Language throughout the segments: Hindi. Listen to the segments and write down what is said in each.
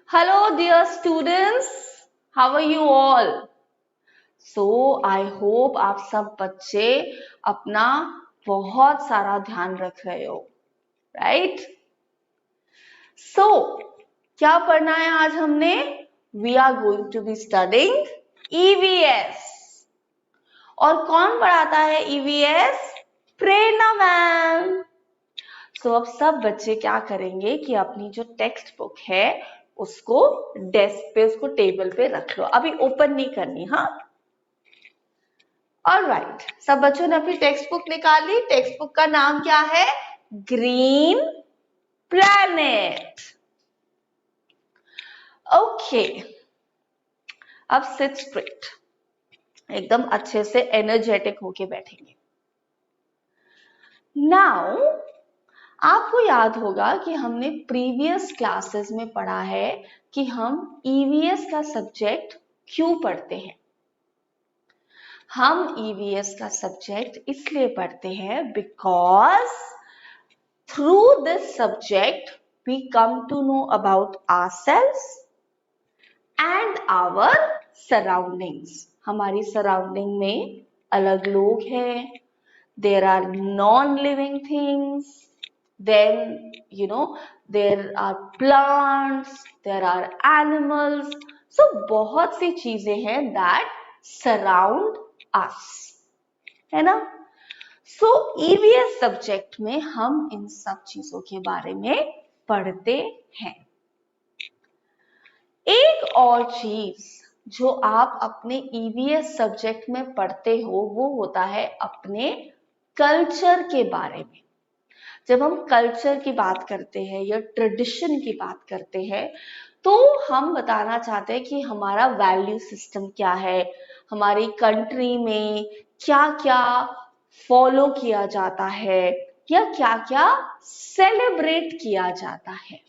Hello, dear students. How are you all? So, I hope आप सब बच्चे अपना बहुत सारा ध्यान रख रहे हो, right? So, क्या पढ़ना है आज हमने? We are going to be studying EVS. और कौन पढ़ाता है EVS? प्रेरणा मैम. सो अब सब बच्चे क्या करेंगे कि अपनी जो टेक्स्ट बुक है उसको डेस्क पे, उसको टेबल पे रख लो. अभी ओपन नहीं करनी. हाँ, ऑलराइट. सब बच्चों ने अपनी टेक्स्ट बुक निकाल ली. टेक्स्ट बुक का नाम क्या है? Green planet. ओके, अब सिट स्ट्रेट, एकदम अच्छे से एनर्जेटिक होके बैठेंगे. नाउ आपको याद होगा कि हमने प्रीवियस क्लासेस में पढ़ा है कि हम ईवीएस का सब्जेक्ट क्यों पढ़ते हैं. हम ईवीएस का सब्जेक्ट इसलिए पढ़ते हैं because through this subject we come to know about ourselves and our surroundings. हमारी सराउंडिंग में अलग लोग हैं, there are non-living things, then there are plants, there are animals. So बहुत सी चीजें हैं that surround us, है ना. So EVS सब्जेक्ट में हम इन सब चीजों के बारे में पढ़ते हैं. एक और चीज जो आप अपने EVS सब्जेक्ट में पढ़ते हो वो होता है अपने कल्चर के बारे में. जब हम कल्चर की बात करते हैं या ट्रेडिशन की बात करते हैं तो हम बताना चाहते हैं कि हमारा वैल्यू सिस्टम क्या है, हमारी कंट्री में क्या क्या फॉलो किया जाता है या क्या क्या सेलिब्रेट किया जाता है.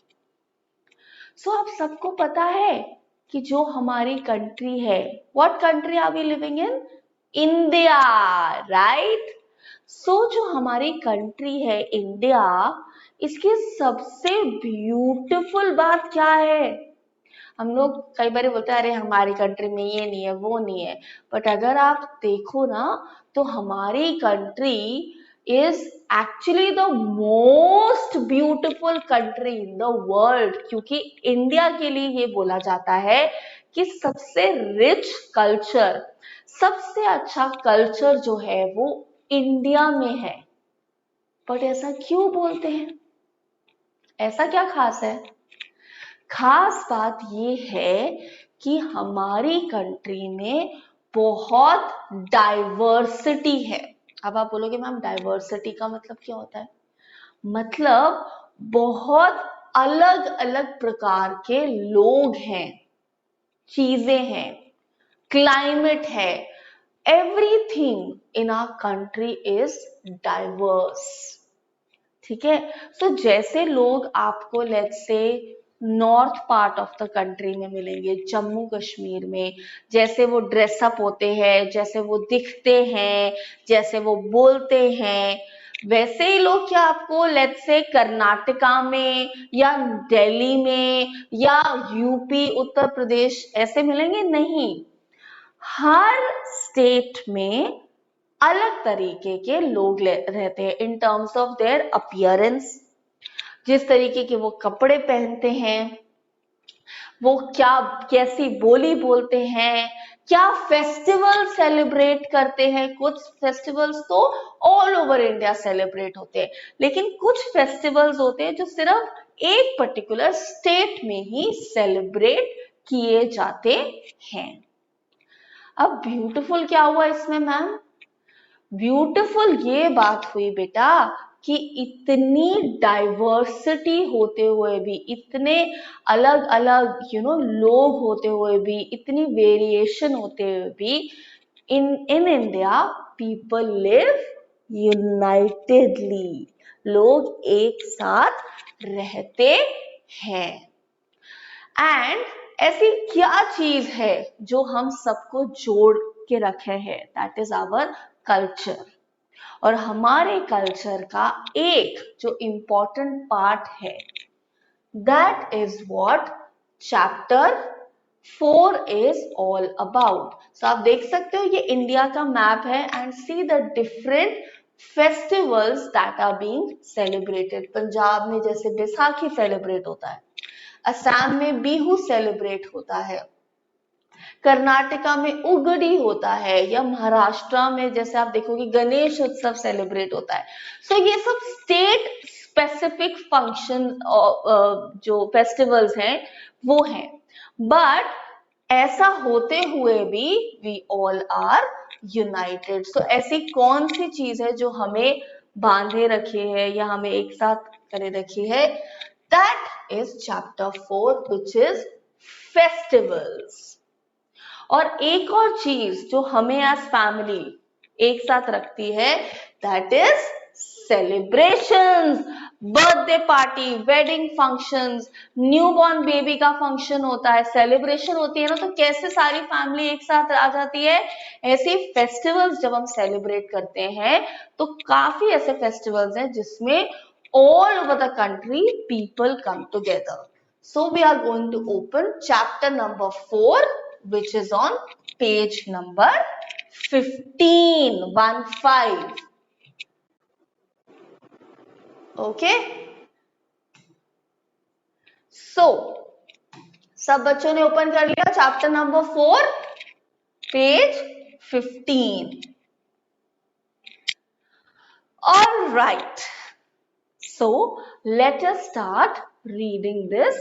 सो आप सबको पता है कि जो हमारी कंट्री है, what country are we living in? India, right. So जो हमारी कंट्री है इंडिया, इसकी सबसे ब्यूटीफुल बात क्या है? हम लोग कई बार बोलते हैं अरे हमारी कंट्री में ये नहीं है वो नहीं है, बट अगर आप देखो ना तो हमारी country is actually the most beautiful country in the world. क्योंकि इंडिया के लिए ये बोला जाता है कि सबसे रिच कल्चर, सबसे अच्छा कल्चर जो है वो इंडिया में है. बट ऐसा क्यों बोलते हैं? ऐसा क्या खास है? खास बात ये है कि हमारी कंट्री में बहुत डाइवर्सिटी है. अब आप बोलोगे मैम डाइवर्सिटी का मतलब क्या होता है? मतलब बहुत अलग अलग प्रकार के लोग हैं, चीजें हैं, क्लाइमेट है. Everything in our country is diverse. ठीक है. सो जैसे लोग आपको let's say north part of the country में मिलेंगे, जम्मू कश्मीर में, जैसे वो ड्रेसअप होते हैं, जैसे वो दिखते हैं, जैसे वो बोलते हैं, वैसे ही लोग क्या आपको लेट्स से कर्नाटका में या दिल्ली में या यूपी, उत्तर प्रदेश ऐसे मिलेंगे? नहीं. हर स्टेट में अलग तरीके के लोग रहते हैं in terms of their appearance. जिस तरीके के वो कपड़े पहनते हैं, वो क्या कैसी बोली बोलते हैं, क्या फेस्टिवल सेलिब्रेट करते हैं. कुछ फेस्टिवल्स तो ऑल ओवर इंडिया सेलिब्रेट होते हैं, लेकिन कुछ फेस्टिवल्स होते हैं जो सिर्फ एक पर्टिकुलर स्टेट में ही सेलिब्रेट किए जाते हैं. अब ब्यूटीफुल क्या हुआ इसमें मैम? ब्यूटीफुल ये बात हुई बेटा कि इतनी डाइवर्सिटी होते हुए भी, इतने अलग अलग लोग होते हुए भी, इतनी वेरिएशन होते हुए भी in India people live unitedly. लोग एक साथ रहते हैं. एंड ऐसी क्या चीज है जो हम सबको जोड़ के रखे हैं? That is our culture. और हमारे कल्चर का एक जो इम्पोर्टेंट पार्ट है that is what? Chapter 4 is all about. So आप देख सकते हो ये इंडिया का मैप है and see the different festivals that are being celebrated. Punjab में जैसे बैसाखी सेलिब्रेट होता है, असम में बिहू सेलिब्रेट होता है, कर्नाटका में उगड़ी होता है, या महाराष्ट्र में जैसे आप देखोगे गणेश उत्सव सेलिब्रेट होता है. सो ये सब स्टेट स्पेसिफिक फंक्शन जो फेस्टिवल्स हैं वो हैं. बट ऐसा होते हुए भी वी ऑल आर यूनाइटेड. सो ऐसी कौन सी चीज है जो हमें बांधे रखे है या हमें एक साथ करे रखी है? That is chapter 4 which is festivals. और एक और चीज जो हमें एज फैमिली एक साथ रखती है that is celebrations. Birthday party, wedding functions, newborn baby का फंक्शन होता है, सेलिब्रेशन होती है ना, तो कैसे सारी फैमिली एक साथ आ जाती है. ऐसे फेस्टिवल्स जब हम सेलिब्रेट करते हैं तो काफी ऐसे फेस्टिवल्स हैं जिसमें all over the country people come together. So we are going to open chapter number 4 which is on page number 15. 15. Okay. So सब बच्चों ने ओपन कर लिया chapter number 4 page 15. All right. So let us start reading this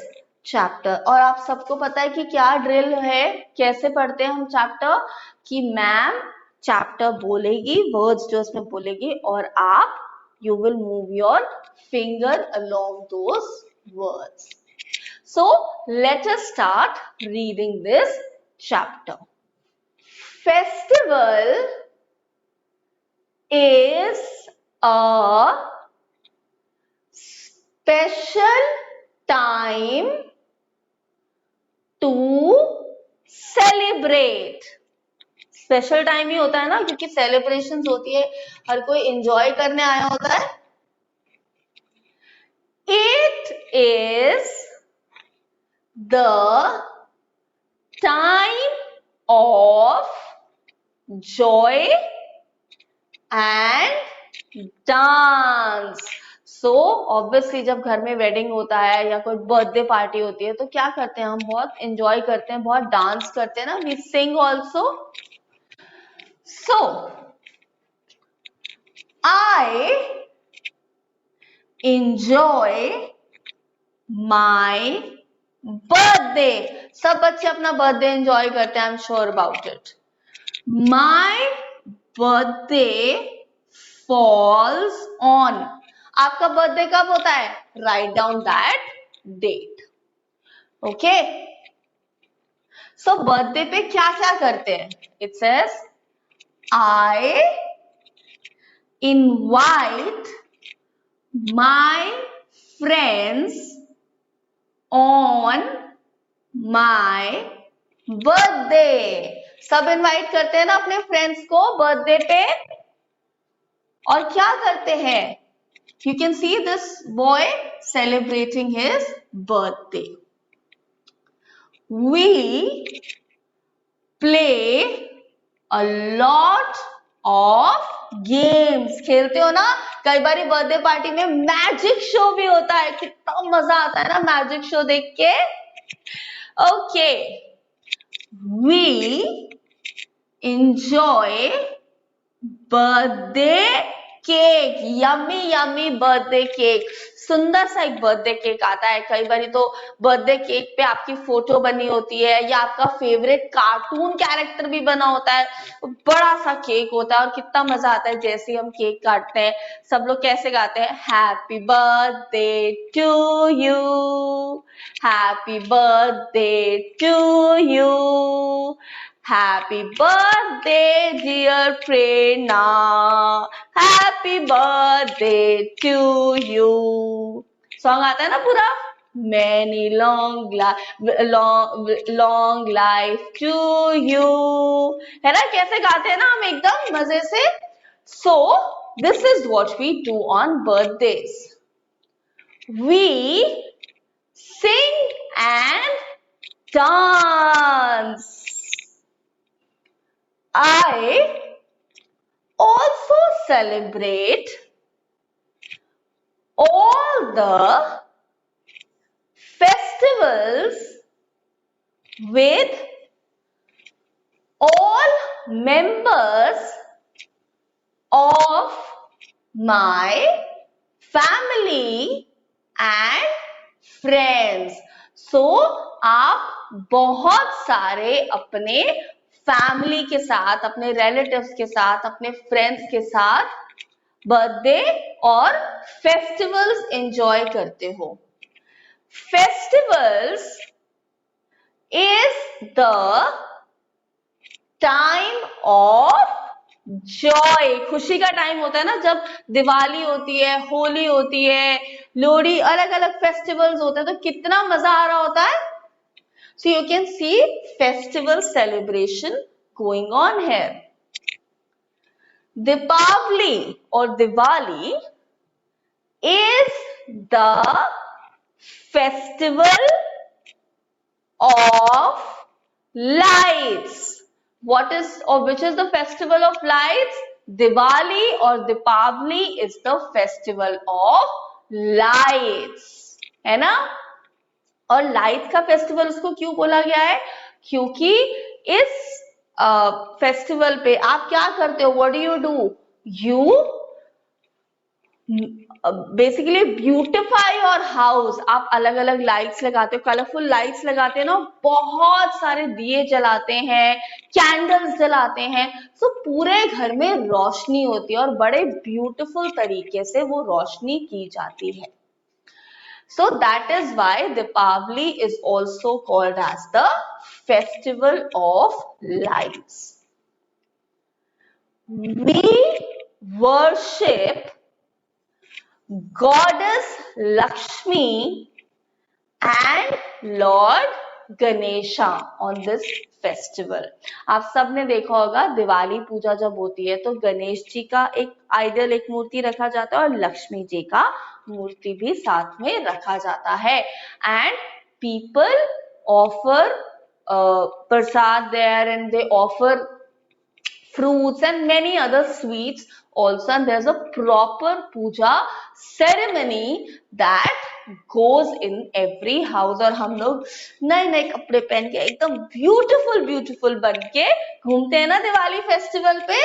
chapter. और आप सबको पता है कि क्या ड्रिल है, कैसे पढ़ते हैं हम चैप्टर, कि मैम चैप्टर बोलेगी, वर्ड्स जो उसमें बोलेगी और आप you will move your finger along those words. So let us start reading this chapter. Festival is a special time to celebrate. Special time ही होता है ना, क्योंकि सेलिब्रेशंस होती है, हर कोई एंजॉय करने आया होता है. It is the time of Joy and dance. So obviously जब घर में वेडिंग होता है या कोई बर्थडे पार्टी होती है तो क्या करते हैं हम, बहुत एंजॉय करते हैं, बहुत डांस करते हैं ना. We sing also. So, I enjoy my birthday. सब बच्चे अपना बर्थडे एंजॉय करते हैं, I am sure about it. My birthday falls on. आपका बर्थडे कब होता है? Write down that date. Okay. So birthday पे क्या क्या करते हैं? It says I invite my friends on my birthday. सब इनवाइट करते हैं ना अपने फ्रेंड्स को बर्थडे पे. और क्या करते हैं? You can see this boy celebrating his birthday. We play a lot of games. खेलते हो ना, कई बार बर्थडे पार्टी में मैजिक शो भी होता है, कितना मजा आता है ना मैजिक शो देख के. Okay, we enjoy birthday cake. Yummy yummy birthday cake. सुंदर सा एक बर्थडे केक आता है. कई बार तो बर्थडे केक पे आपकी फोटो बनी होती है या आपका फेवरेट कार्टून कैरेक्टर भी बना होता है. बड़ा सा केक होता है और कितना मजा आता है. जैसे हम केक काटते हैं सब लोग कैसे गाते हैं, happy birthday to you, happy birthday to you, Happy birthday dear Prerna, Happy birthday to you. Song आता है ना पूरा. Many long life to you. है ना, कैसे गाते हैं ना हम एकदम मजे से. So this is what we do on birthdays. We sing and dance. I also celebrate all the festivals with all members of my family and friends. So आप बहुत सारे अपने फैमिली के साथ, अपने रिलेटिव्स के साथ, अपने फ्रेंड्स के साथ बर्थडे और फेस्टिवल्स एंजॉय करते हो. Festivals is the time of Joy. खुशी का टाइम होता है ना, जब दिवाली होती है, होली होती है, लोहड़ी, अलग अलग फेस्टिवल्स होते हैं, तो कितना मजा आ रहा होता है. So you can see festival celebration going on here. Deepavali or Diwali is the festival of lights. What is or which is the festival of lights? Diwali or Deepavali is the festival of lights. है ना. और लाइट का फेस्टिवल उसको क्यों बोला गया है? क्योंकि इस फेस्टिवल पे आप क्या करते हो? What do you do? You basically beautify your house. आप अलग अलग लाइट्स लगाते हो, कलरफुल लाइट्स लगाते हैं ना, बहुत सारे दिए जलाते हैं, कैंडल्स जलाते हैं, सो पूरे घर में रोशनी होती है और बड़े ब्यूटिफुल तरीके से वो रोशनी की जाती है. So that is why Deepavali is also called as the festival of lights. We worship Goddess Lakshmi and Lord Ganesha on this festival. आप सबने देखा होगा दिवाली पूजा जब होती है तो गणेश जी का एक आइडल, एक मूर्ति रखा जाता है और लक्ष्मी जी का मूर्ति भी साथ में रखा जाता है. And people offer prasad there and they offer fruits and many other sweets also, and there's a proper puja ceremony that goes in every house. और हम लोग नए नए कपड़े पहन के एकदम ब्यूटीफुल बन के घूमते हैं ना दिवाली फेस्टिवल पे.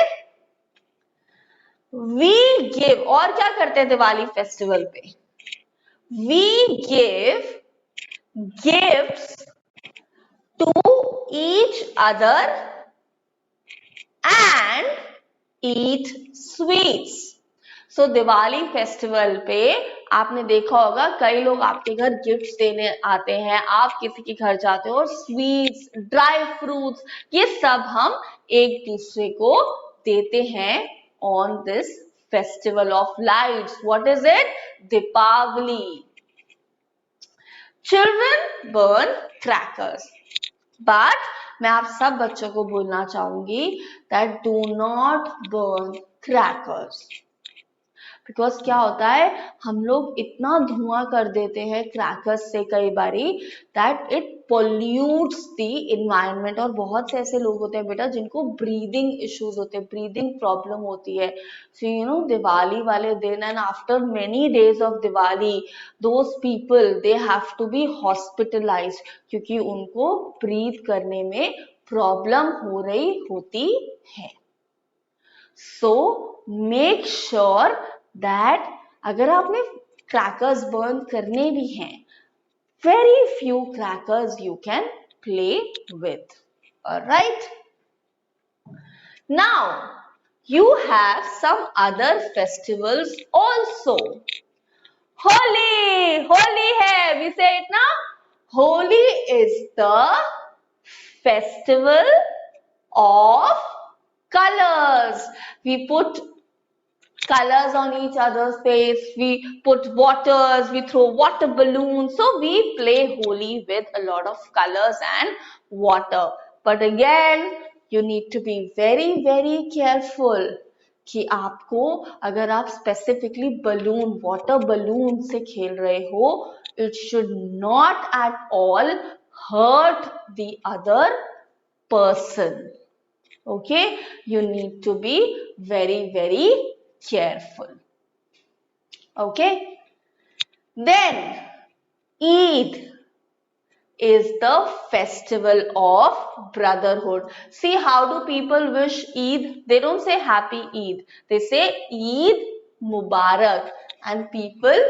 We give, और क्या करते हैं दिवाली फेस्टिवल पे? We give gifts to each other and eat sweets. So Diwali festival पे आपने देखा होगा कई लोग आपके घर गिफ्ट्स देने आते हैं, आप किसी के घर जाते हो और स्वीट्स, ड्राई फ्रूट्स, ये सब हम एक दूसरे को देते हैं on this festival of lights. What is it? Deepavali. Children burn crackers. But मैं आप सब बच्चों को बोलना चाहूंगी that do not burn crackers. Because क्या होता है, हम लोग इतना धुआं कर देते हैं क्रैकर्स से कई बारी that it pollutes the environment. और बहुत से ऐसे लोग होते हैं बेटा जिनको ब्रीदिंग इश्यूज होते हैं, ब्रीदिंग प्रॉब्लम होती है. So you know दिवाली वाले दिन and after many days of Diwali those people they have to be hospitalized क्योंकि उनको ब्रीथ करने में प्रॉब्लम हो रही होती है. So make sure that अगर आपने क्रैकर्स बर्न करने भी हैं, very few crackers you can play with. Alright? Now you have some other festivals also. Holi, Holi hai, we say it now. Holi is the festival of colors. We put colors on each other's face, we put waters, we throw water balloons. So we play Holi with a lot of colors and water. But again, you need to be very careful कि आपको अगर आप स्पेसिफिकली बलून, वाटर बलून से खेल रहे हो, it should not at all hurt the other person. Okay, you need to be very, very careful. Okay, then Eid is the festival of brotherhood. See, how do people wish Eid? They don't say happy Eid. They say Eid Mubarak, and people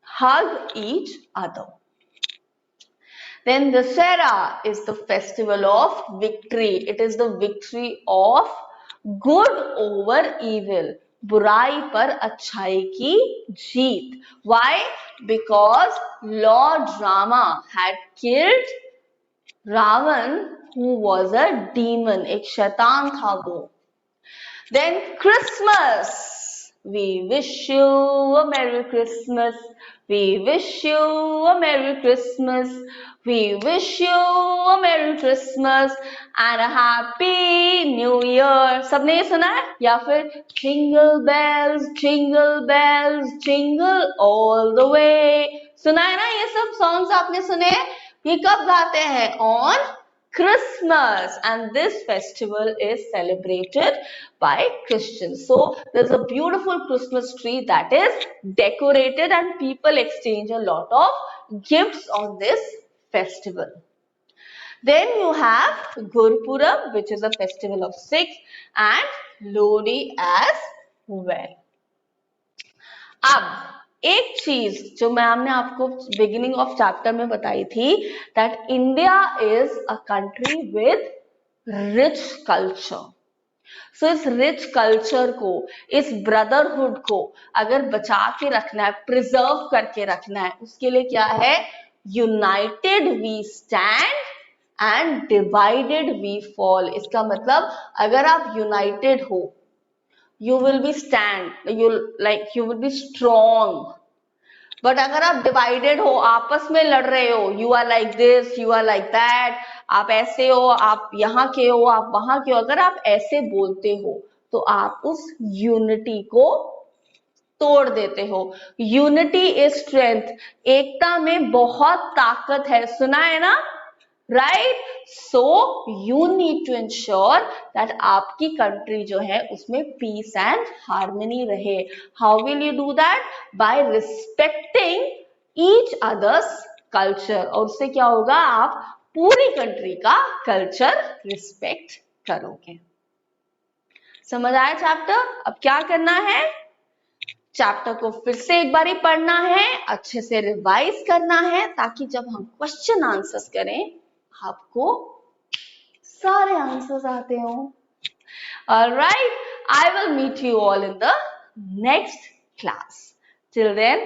hug each other. Then Dussehra is the festival of victory. It is the victory of good over evil. बुराई पर अच्छाई की जीत. Why? Because Lord Rama had killed Ravan, who was a demon. एक शैतान था वो. Then Christmas. We wish you a Merry Christmas. We wish you a Merry Christmas. We wish you a Merry Christmas and a Happy New Year. सबने ये सुना है? या फिर Jingle bells, jingle bells, jingle all the way. सुना है ना? ये सब songs आपने सुने? ये कब गाते हैं? On Christmas, and this festival is celebrated by Christians. So there's a beautiful Christmas tree that is decorated and people exchange a lot of gifts on this festival. Then you have Gurpurab, which is a festival of Sikhs, and Lodi as well. अब एक चीज जो मैम ने आपको बिगिनिंग ऑफ चैप्टर में बताई थी, that India is a country with rich culture. So इस रिच कल्चर को, इस ब्रदरहुड को अगर बचा के रखना है, प्रिजर्व करके रखना है, उसके लिए क्या है? United we stand and divided we fall. इसका मतलब अगर आप यूनाइटेड हो, you will be you will be strong. But अगर आप डिवाइडेड हो, आपस में लड़ रहे हो, you are like this, you are like that, आप ऐसे हो, आप यहाँ के हो, आप वहां के हो, अगर आप ऐसे बोलते हो तो आप उस यूनिटी को तोड़ देते हो. Unity is strength. एकता में बहुत ताकत है. सुना है ना? Right. So you need to ensure that आपकी कंट्री जो है उसमें पीस एंड हार्मनी रहे. How will you do that? By respecting each others culture. और उससे क्या होगा? आप पूरी कंट्री का कल्चर रिस्पेक्ट करोगे. समझ आया चैप्टर? अब क्या करना है? चैप्टर को फिर से एक बार ही पढ़ना है, अच्छे से रिवाइज करना है, ताकि जब हम क्वेश्चन आंसर्स करें आपको सारे आंसर्स आते हो. Alright, I will meet you all in the next class. Till then,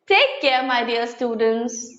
take care, my dear students.